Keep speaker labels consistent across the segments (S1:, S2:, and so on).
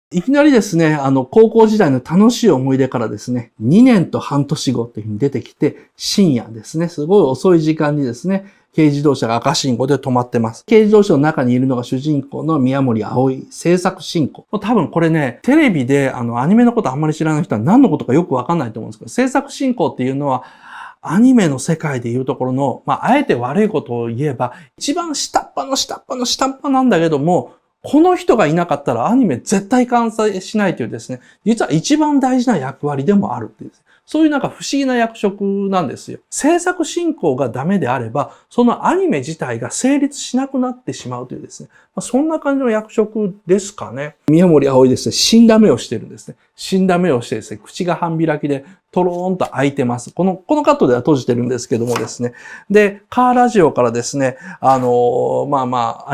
S1: いきなりですね、高校時代の楽しい思い出からですね、2年と半年後っていうふうに出てきて、深夜ですね、すごい遅い時間にですね、軽自動車が赤信号で止まってます。軽自動車の中にいるのが主人公の宮森葵、制作進行。多分これね、テレビでアニメのことあんまり知らない人は何のことかよくわかんないと思うんですけど、制作進行っていうのは、アニメの世界でいうところの、あえて悪いことを言えば、一番下っ端の下っ端の下っ端なんだけども、この人がいなかったらアニメ絶対完成しないというですね、実は一番大事な役割でもあるっていう、そういうなんか不思議な役職なんですよ。制作進行がダメであれば、そのアニメ自体が成立しなくなってしまうというですね、そんな感じの役職ですかね。宮森葵ですね、死んだ目をしてるんですね。死んだ目をしてですね、口が半開きでトローンと開いてます。このカットでは閉じてるんですけどもですね。で、カーラジオからですね、ア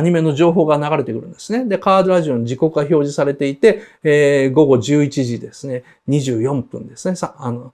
S1: ニメの情報が流れてくるんですね。で、カーラジオの時刻が表示されていて、午後11時ですね、24分ですね。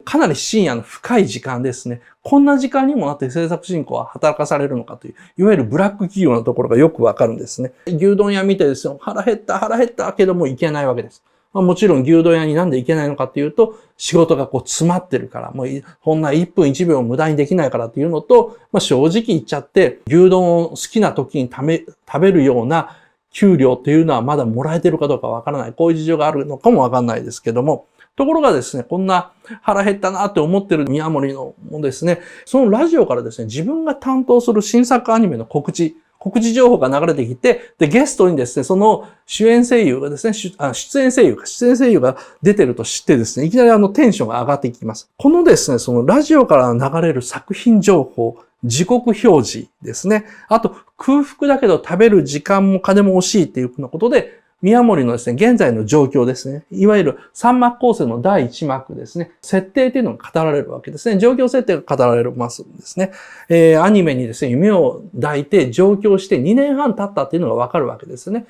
S1: かなり深夜の深い時間ですね。こんな時間にもなって制作進行は働かされるのかという、いわゆるブラック企業のところがよくわかるんですね。牛丼屋見てですよ、腹減ったけどもいけないわけです。もちろん牛丼屋になんで行けないのかっていうと、仕事が詰まってるから、もうこんな1分1秒無駄にできないからっていうのと、正直言っちゃって、牛丼を好きな時に食べるような給料っていうのはまだもらえてるかどうかわからない。こういう事情があるのかもわかんないですけども、ところがですね、こんな腹減ったなって思ってる宮森のもですね、そのラジオからですね、自分が担当する新作アニメの告知情報が流れてきて、で、ゲストにですね、その主演声優がですね、出演声優が出てると知ってですね、いきなりテンションが上がっていきます。このですね、そのラジオから流れる作品情報、時刻表示ですね。あと、空腹だけど食べる時間も金も惜しいっていうようなことで、宮森のですね、現在の状況ですね。いわゆる3幕構成の第1幕ですね。設定っていうのが語られるわけですね。状況設定が語られますんですね。アニメにですね、夢を抱いて上京して2年半経ったっていうのがわかるわけですね。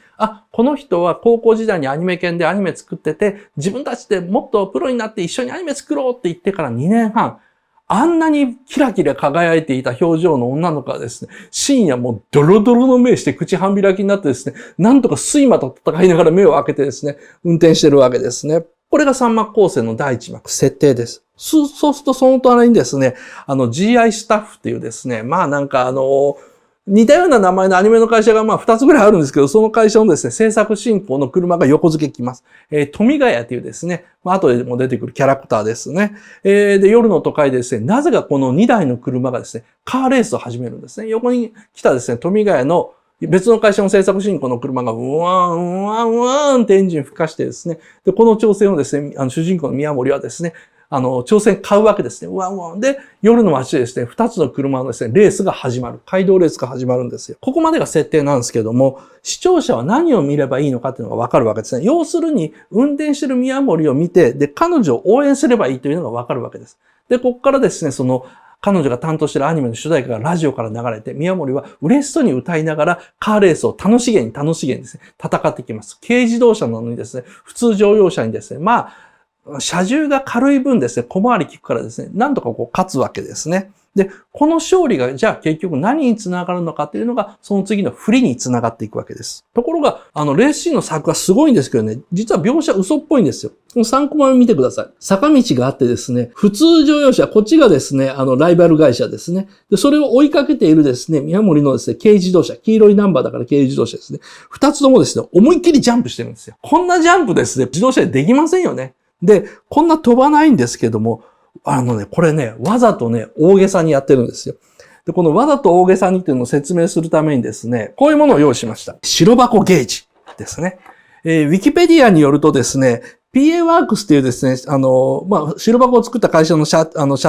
S1: この人は高校時代にアニメ研でアニメ作ってて、自分たちでもっとプロになって一緒にアニメ作ろうって言ってから2年半、あんなにキラキラ輝いていた表情の女の子がですね、深夜もうドロドロの目して口半開きになってですね、なんとか睡魔と戦いながら目を開けてですね、運転してるわけですね。これが3幕構成の第1幕、設定です。そうするとその隣にですね、GI スタッフっていうですね、似たような名前のアニメの会社が2つぐらいあるんですけど、その会社のですね、制作進行の車が横付けきます。富ヶ谷というですね、後でも出てくるキャラクターですね。で、夜の都会でですね、なぜかこの2台の車がですね、カーレースを始めるんですね。横に来たですね、富ヶ谷の別の会社の制作進行の車がうわーんってエンジン吹かしてですね、で、この挑戦をですね、主人公の宮森はですね、挑戦買うわけですね。うわん。で、夜の街でですね、2つの車のですね、レースが始まる。街道レースが始まるんですよ。ここまでが設定なんですけども、視聴者は何を見ればいいのかっていうのがわかるわけですね。要するに、運転してる宮森を見て、で、彼女を応援すればいいというのがわかるわけです。で、ここからですね、彼女が担当しているアニメの主題歌がラジオから流れて、宮森は嬉しそうに歌いながらカーレースを楽しげにですね、戦っていきます。軽自動車なのにですね、普通乗用車にですね、車重が軽い分ですね、小回り効くからですね、なんとか勝つわけですね。で、この勝利がじゃあ結局何につながるのかっていうのが、その次の振りにつながっていくわけです。ところが、レースシーンの作はすごいんですけどね、実は描写嘘っぽいんですよ。この3コマ目見てください。坂道があってですね、普通乗用車、こっちがですね、ライバル会社ですね。で、それを追いかけているですね、宮森のですね、軽自動車、黄色いナンバーだから軽自動車ですね。2つともですね、思いっきりジャンプしてるんですよ。こんなジャンプですね、自動車でできませんよね。で、こんな飛ばないんですけども、これね、わざとね、大げさにやってるんですよ。で、このわざと大げさにっていうのを説明するためにですね、こういうものを用意しました。白箱ゲージですね。ウィキペディアによるとですね、PA ワークスっていうですね、白箱を作った会社の社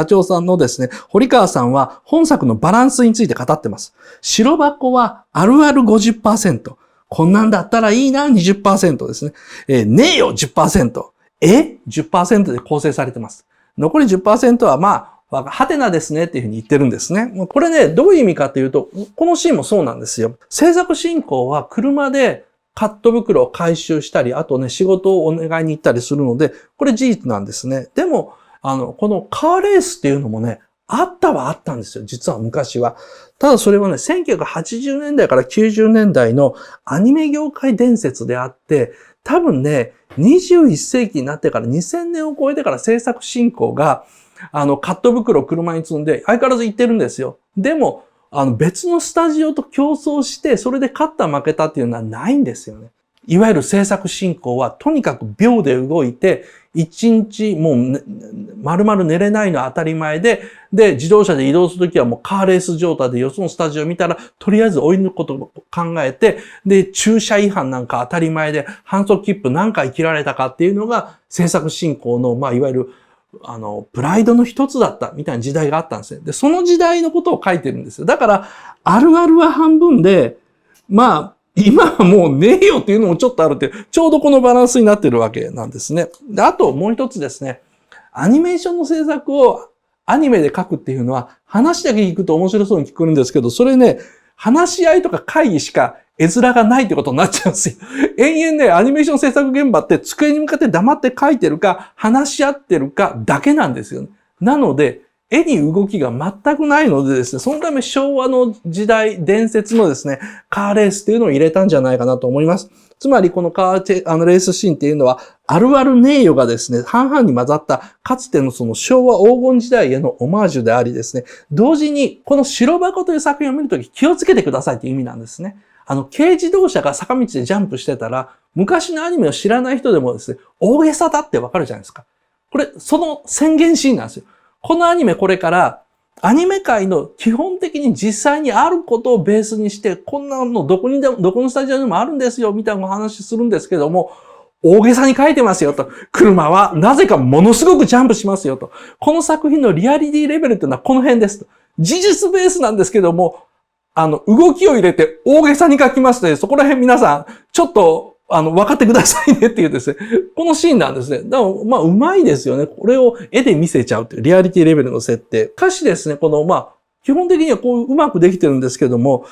S1: 長さんのですね、堀川さんは本作のバランスについて語ってます。白箱はあるある 50%。こんなんだったらいいな 20% ですね。ねえよ 10%。10% で構成されてます。残り 10% はハテナですねっていうふうに言ってるんですね。これね、どういう意味かっていうと、このシーンもそうなんですよ。制作進行は車でカット袋を回収したり、あとね、仕事をお願いに行ったりするので、これ事実なんですね。でも、このカーレースっていうのもね、あったはあったんですよ、実は昔は。ただそれはね、1980年代から90年代のアニメ業界伝説であって、多分ね、21世紀になってから2000年を超えてから制作進行が、カット袋を車に積んで相変わらず行ってるんですよ。でも、別のスタジオと競争して、それで勝った負けたっていうのはないんですよね。いわゆる制作進行はとにかく秒で動いて、一日もう丸々寝れないのは当たり前で、で、自動車で移動するときはもうカーレース状態でよそのスタジオ見たら、とりあえず追い抜くことを考えて、で、駐車違反なんか当たり前で、反則切符何回切られたかっていうのが制作進行の、いわゆるプライドの一つだったみたいな時代があったんですね。で、その時代のことを書いてるんですよ。だから、あるあるは半分で、今はもうねえよっていうのもちょっとあるって、ちょうどこのバランスになってるわけなんですね。で、あともう一つですね。アニメーションの制作をアニメで書くっていうのは、話だけ聞くと面白そうに聞こえるんですけど、それね、話し合いとか会議しか絵面がないってことになっちゃうんですよ。延々ね、アニメーション制作現場って机に向かって黙って書いてるか、話し合ってるかだけなんですよね。なので、絵に動きが全くないのでですね、そのため昭和の時代、伝説のですね、カーレースっていうのを入れたんじゃないかなと思います。つまりこのレースシーンっていうのは、あるある名誉がですね、半々に混ざった、かつてのその昭和黄金時代へのオマージュでありですね、同時にこの白箱という作品を見るとき気をつけてくださいという意味なんですね。軽自動車が坂道でジャンプしてたら、昔のアニメを知らない人でもですね、大げさだってわかるじゃないですか。これ、その宣言シーンなんですよ。このアニメこれからアニメ界の基本的に実際にあることをベースにして、こんなのどこのスタジオにもあるんですよみたいなお話するんですけども、大げさに書いてますよと。車はなぜかものすごくジャンプしますよと。この作品のリアリティレベルっていうのはこの辺ですと。事実ベースなんですけども、動きを入れて大げさに書きますので、そこら辺皆さん、ちょっと分かってくださいねっていうですね、このシーンなんですね。だから、うまいですよね。これを絵で見せちゃうっていう、リアリティレベルの設定。歌詞ですね、基本的にはこう、うまくできてるんですけども、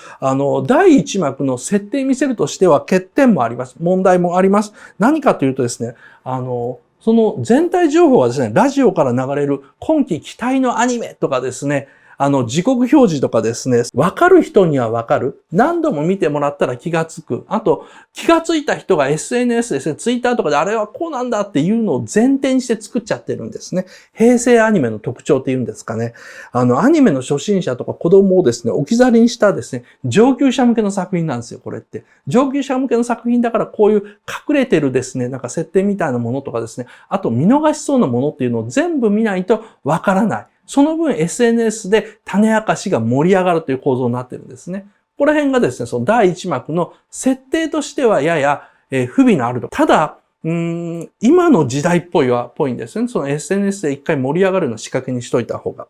S1: 第一幕の設定見せるとしては欠点もあります。問題もあります。何かというとですね、その全体情報はですね、ラジオから流れる今期期待のアニメとかですね、時刻表示とかですね、わかる人にはわかる。何度も見てもらったら気がつく。あと、気がついた人が SNS ですね、ツイッターとかであれはこうなんだっていうのを前提にして作っちゃってるんですね。平成アニメの特徴っていうんですかね。アニメの初心者とか子供をですね、置き去りにしたですね、上級者向けの作品なんですよ、これって。上級者向けの作品だからこういう隠れてるですね、なんか設定みたいなものとかですね、あと見逃しそうなものっていうのを全部見ないとわからない。その分 SNS で種明かしが盛り上がるという構造になってるんですね。ここら辺がですね、その第一幕の設定としてはやや不備のあると。ただ、今の時代っぽいんですね。その SNS で一回盛り上がるような仕掛けにしといた方が。